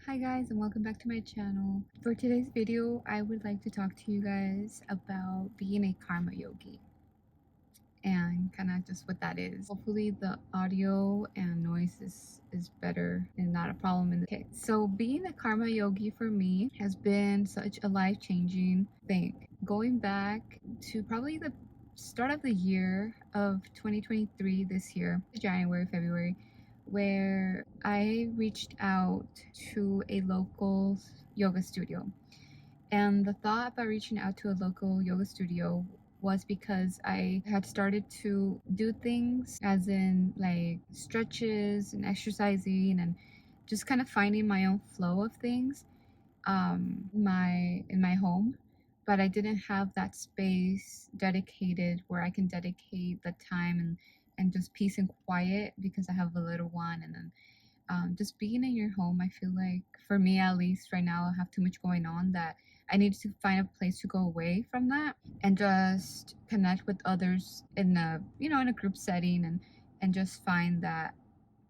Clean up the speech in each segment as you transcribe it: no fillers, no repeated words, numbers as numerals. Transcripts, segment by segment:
Hi guys, and welcome back to my channel. For today's video, I would like to talk to you guys about being a karma yogi and kind of just what that is. Hopefully the audio and noise is better and not a problem. Okay, so being a karma yogi for me has been such a life-changing thing. Going back to probably the start of the year of 2023, this year, January, February, where I reached out to a local yoga studio. And the thought about reaching out to a local yoga studio was because I had started to do things as in like stretches and exercising and just kind of finding my own flow of things in my home. But I didn't have that space dedicated where I can dedicate the time and just peace and quiet because I have a little one. And then just being in your home, I feel like for me at least right now, I have too much going on that I need to find a place to go away from that and just connect with others in a group setting and just find that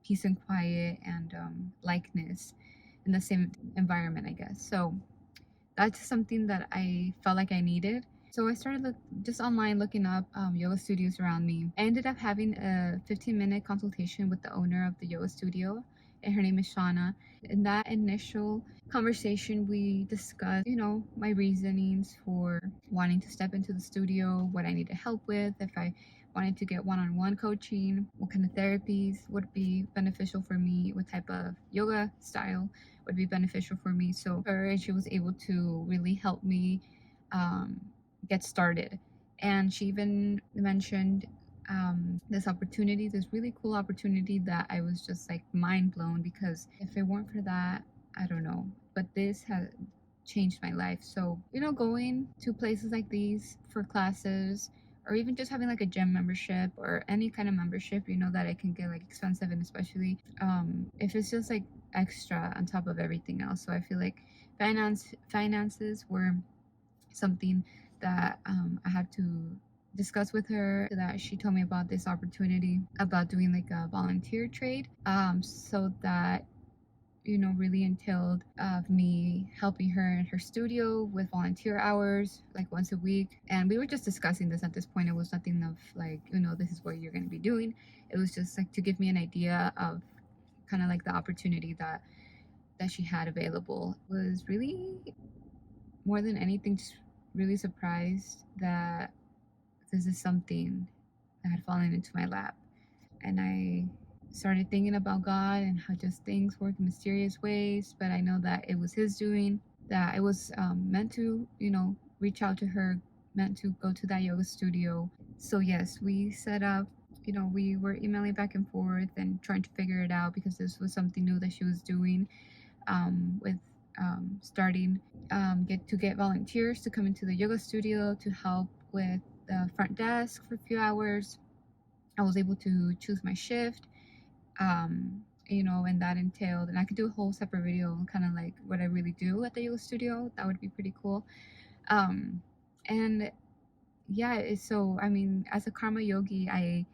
peace and quiet and likeness in the same environment, I guess. So that's something that I felt like I needed. So I started just online looking up yoga studios around me. I ended up having a 15-minute consultation with the owner of the yoga studio, and her name is Shauna. In that initial conversation, we discussed, my reasonings for wanting to step into the studio, what I needed help with, if I wanted to get one-on-one coaching, what kind of therapies would be beneficial for me, what type of yoga style would be beneficial for me. So she was able to really help me um, get started. And she even mentioned this really cool opportunity that I was just like mind blown, because if it weren't for that, I don't know. But this has changed my life. So, going to places like these for classes, or even just having like a gym membership or any kind of membership, that I can get like expensive, and especially if it's just like extra on top of everything else. So I feel like finances were something that I had to discuss with her, that she told me about this opportunity about doing like a volunteer trade, so that really entailed of me helping her in her studio with volunteer hours, like once a week. And we were just discussing this at this point. It was nothing of like, this is what you're going to be doing. It was just like to give me an idea of kind of like the opportunity that she had available. It was really, more than anything, just really surprised that this is something that had fallen into my lap. And I started thinking about God and how just things work in mysterious ways. But I know that it was His doing, that I was meant to, reach out to her, meant to go to that yoga studio. So, yes, we set up, we were emailing back and forth and trying to figure it out, because this was something new that she was doing, with starting get volunteers to come into the yoga studio to help with the front desk for a few hours. I was able to choose my shift, and that entailed, and I could do a whole separate video on kind of like what I really do at the yoga studio. That would be pretty cool. And yeah, so I mean, as a karma yogi, I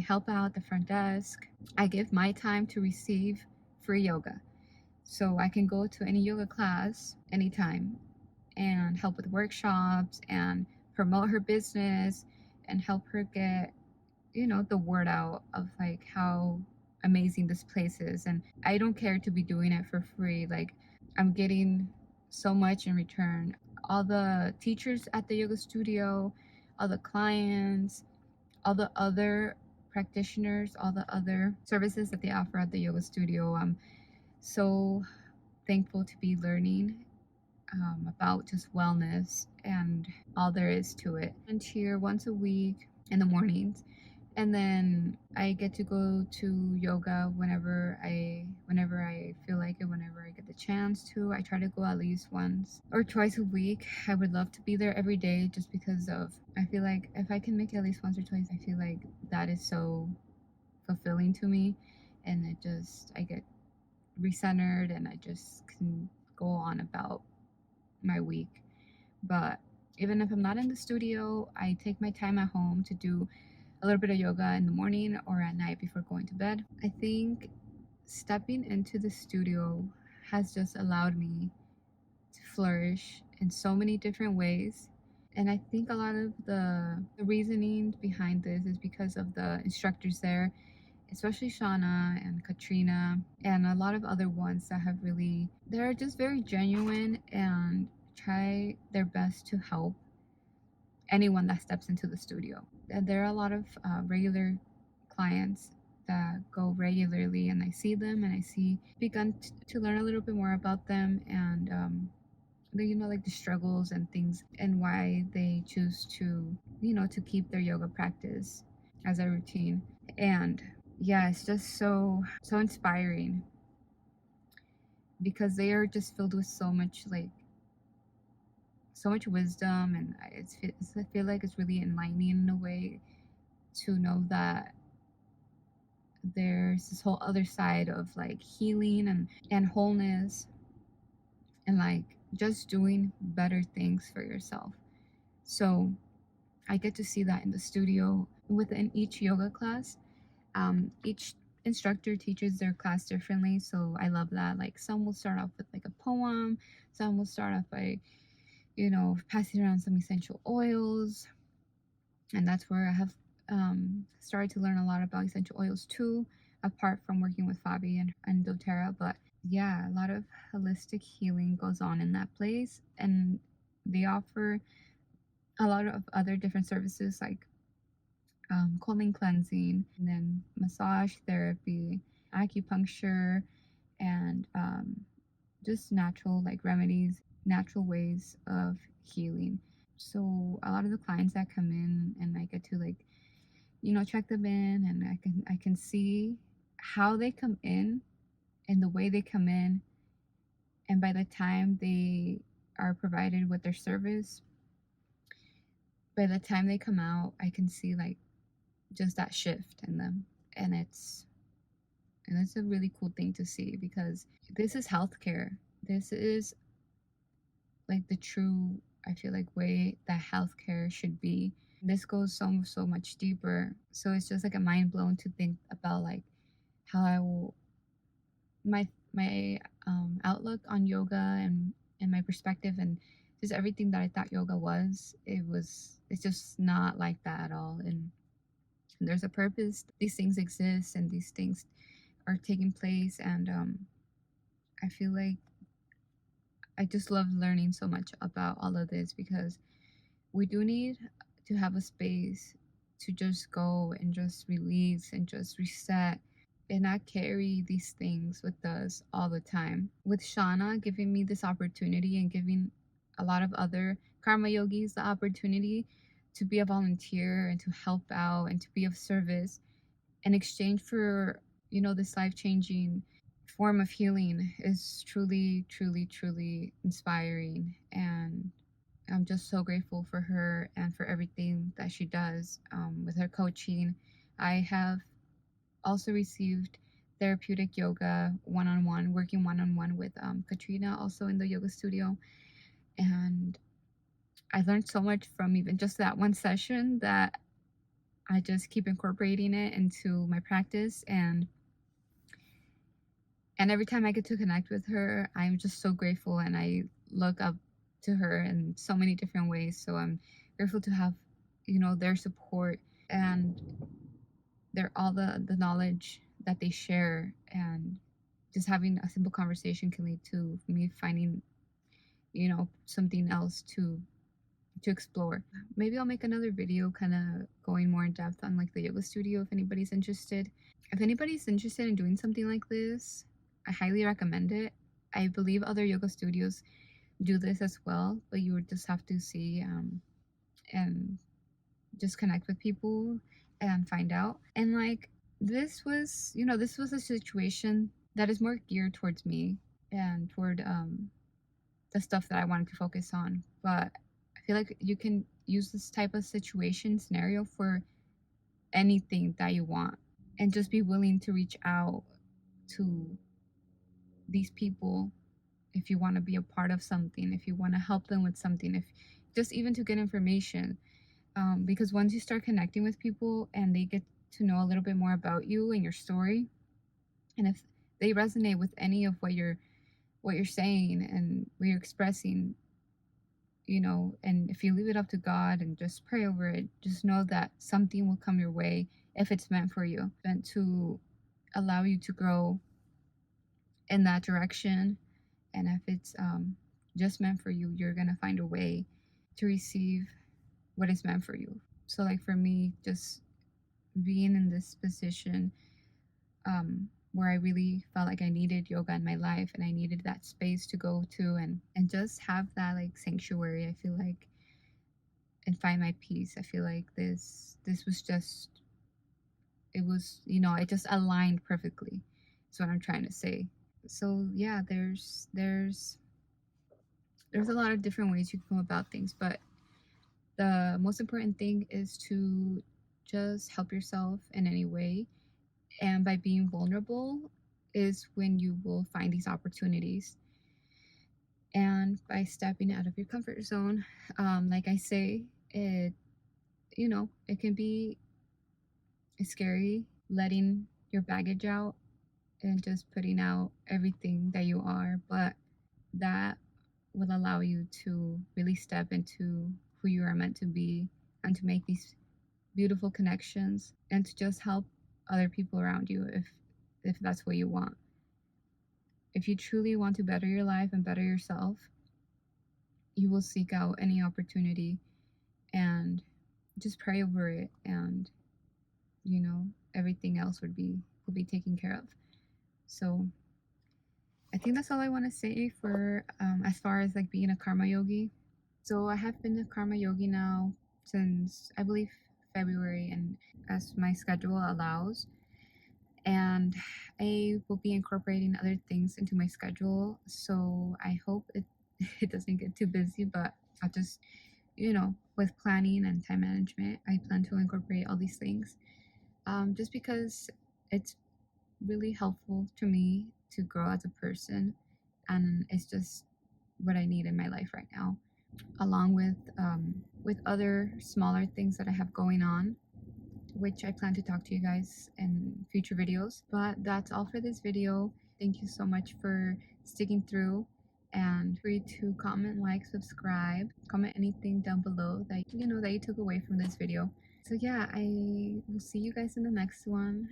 help out the front desk. I give my time to receive free yoga. So I can go to any yoga class anytime and help with workshops and promote her business and help her get, the word out of like how amazing this place is. And I don't care to be doing it for free. Like, I'm getting so much in return. All the teachers at the yoga studio, all the clients, all the other practitioners, all the other services that they offer at the yoga studio. I'm so thankful to be learning about just wellness and all there is to it. And here once a week in the mornings, and then I get to go to yoga whenever I feel like it, whenever I get the chance to. I try to go at least once or twice a week. I would love to be there every day, just because of, I feel like if I can make it at least once or twice, I feel like that is so fulfilling to me, and I get recentered, and I just can go on about my week. But even if I'm not in the studio, I take my time at home to do a little bit of yoga in the morning or at night before going to bed. I think stepping into the studio has just allowed me to flourish in so many different ways. And I think a lot of the reasoning behind this is because of the instructors there, especially Shauna and Katrina, and a lot of other ones that have really, they're just very genuine and try their best to help anyone that steps into the studio. And there are a lot of regular clients that go regularly, and I see them and I see begun to learn a little bit more about them, and the, like the struggles and things and why they choose to, to keep their yoga practice as a routine. And yeah, it's just so inspiring because they are just filled with so much, like, so much wisdom, and I feel like it's really enlightening in a way to know that there's this whole other side of like healing and wholeness, and like just doing better things for yourself. So I get to see that in the studio within each yoga class. Each instructor teaches their class differently, so I love that. Like some will start off with like a poem, some will start off by, passing around some essential oils, and that's where I have started to learn a lot about essential oils too, apart from working with Fabi and doTERRA. But yeah, a lot of holistic healing goes on in that place, and they offer a lot of other different services like colon cleansing, and then massage therapy, acupuncture, and just natural like remedies, natural ways of healing. So a lot of the clients that come in, and I get to like, check them in, and I can see how they come in and the way they come in, and by the time they are provided with their service, by the time they come out, I can see like just that shift in them. And it's a really cool thing to see because this is healthcare. This is like the true, I feel like, way that healthcare should be. This goes so much deeper. So it's just like a mind blown to think about like how I will my outlook on yoga, and my perspective, and just everything that I thought yoga was. It's just not like that at all. And there's a purpose. These things exist, and these things are taking place, and I feel like I just love learning so much about all of this because we do need to have a space to just go and just release and just reset and not carry these things with us all the time. With Shauna giving me this opportunity and giving a lot of other Karma Yogis the opportunity to be a volunteer and to help out and to be of service in exchange for, this life-changing form of healing is truly, truly, truly inspiring. And I'm just so grateful for her and for everything that she does with her coaching. I have also received therapeutic yoga one-on-one, working one-on-one with Katrina, also in the yoga studio. And I learned so much from even just that one session that I just keep incorporating it into my practice. And every time I get to connect with her, I'm just so grateful, and I look up to her in so many different ways. So I'm grateful to have, their support, and their all the knowledge that they share, and just having a simple conversation can lead to me finding, something else to explore. Maybe I'll make another video kind of going more in depth on like the yoga studio if anybody's interested. If anybody's interested in doing something like this, I highly recommend it. I believe other yoga studios do this as well, but you would just have to see and just connect with people and find out. And like this was a situation that is more geared towards me and toward the stuff that I wanted to focus on. But I feel like you can use this type of situation scenario for anything that you want, and just be willing to reach out to these people if you want to be a part of something, if you want to help them with something, if just even to get information. Because once you start connecting with people and they get to know a little bit more about you and your story, and if they resonate with any of what you're what you're saying and what you're expressing, and if you leave it up to God and just pray over it, just know that something will come your way if it's meant for you, meant to allow you to grow in that direction. And if it's just meant for you, you're gonna find a way to receive what is meant for you. So, like for me, just being in this position where I really felt like I needed yoga in my life and I needed that space to go to and just have that like sanctuary. I feel like and find my peace. I feel like this was just it was it just aligned perfectly. That's what I'm trying to say. So yeah, there's a lot of different ways you can go about things, but the most important thing is to just help yourself in any way. And by being vulnerable is when you will find these opportunities. And by stepping out of your comfort zone, like I say, it can be scary letting your baggage out and just putting out everything that you are, but that will allow you to really step into who you are meant to be and to make these beautiful connections and to just help other people around you if that's what you want. If you truly want to better your life and better yourself, you will seek out any opportunity and just pray over it, and everything else will be taken care of. So I think that's all I want to say for as far as like being a karma yogi. So I have been a karma yogi now since I believe February, and as my schedule allows, and I will be incorporating other things into my schedule. So I hope it it doesn't get too busy, but I'll just with planning and time management, I plan to incorporate all these things. Just because it's really helpful to me to grow as a person, and it's just what I need in my life right now, along with other smaller things that I have going on, which I plan to talk to you guys in future videos. But that's all for this video. Thank you so much for sticking through, and free to comment, like, subscribe, comment anything down below that you took away from this video. So yeah, I will see you guys in the next one.